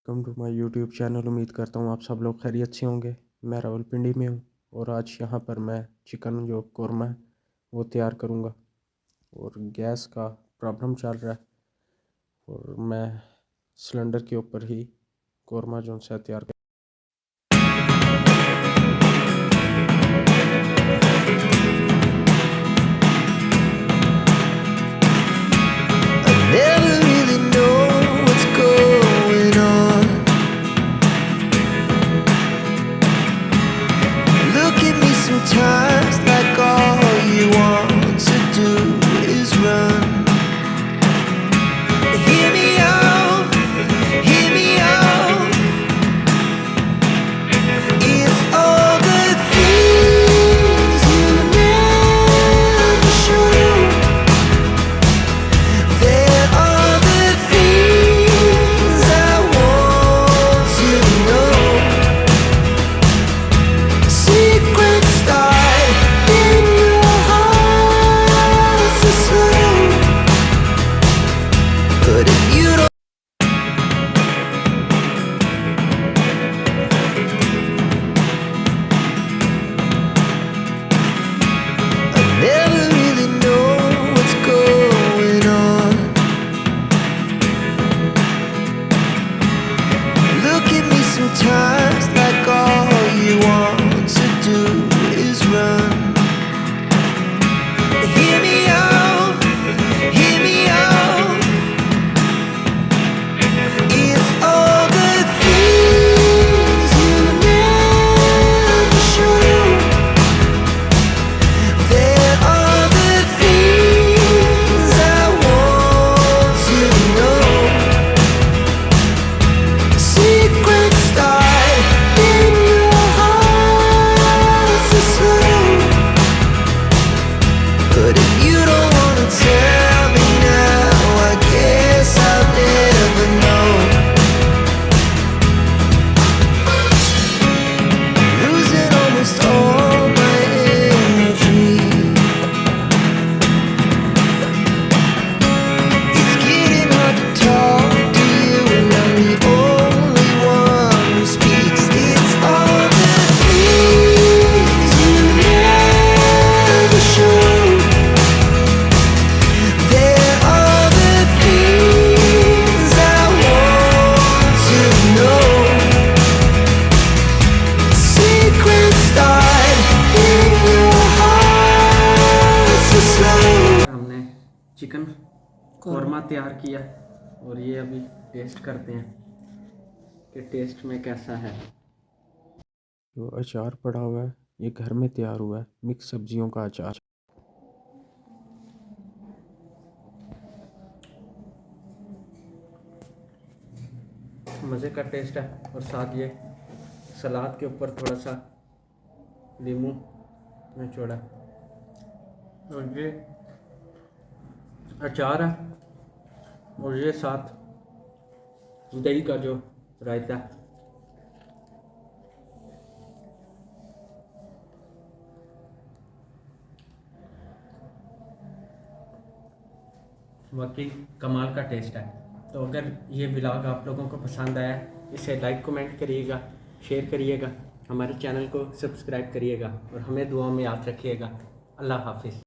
Welcome to my YouTube channel. उम्मीद करता हूँ आप सब लोग खैरियत से होंगे। मैं रावलपिंडी में हूँ और आज यहाँ पर मैं चिकन जो कौरमा है वो तैयार करूँगा। और गैस का प्रॉब्लम चल रहा है और मैं सिलेंडर के ऊपर ही कौरमा जो है तैयार कर Never really know what's going on. Look at me sometimes like all you want to do is run. Hear me out, hear me out. It's all the things you never show. There are the things I want to know. Secrets start in your heart so slow. But if you don't I never really know what's going on. Look at me sometimes like all you want to do is run. Hear me out, hear me out. It's all the things you never show. There are the things I want to know. Secrets start in your heart so slow. But if you don't wanna tell me now, I guess I'll never know. Losing almost all my energy. It's getting hard to talk to you, and I'm the only one who speaks. It's all the things you never show. There are the things I want to know. Secrets start in your heart so slow. हमने chicken korma तैयार किया और ये अभी test करते हैं कि test में कैसा है। जो अचार पड़ा हुआ है ये घर में तैयार हुआ है, मिक्स सब्जियों का अचार। मज़े का टेस्ट है और साथ ये सलाद के ऊपर थोड़ा सा नींबू निचोड़ा और ये अचार है और ये साथ दही का जो रायता है। बाकी कमाल का टेस्ट है। तो अगर ये व्लॉग आप लोगों को पसंद आया इसे लाइक कमेंट करिएगा, शेयर करिएगा, हमारे चैनल को सब्सक्राइब करिएगा और हमें दुआ में याद रखिएगा। अल्लाह हाफिज़।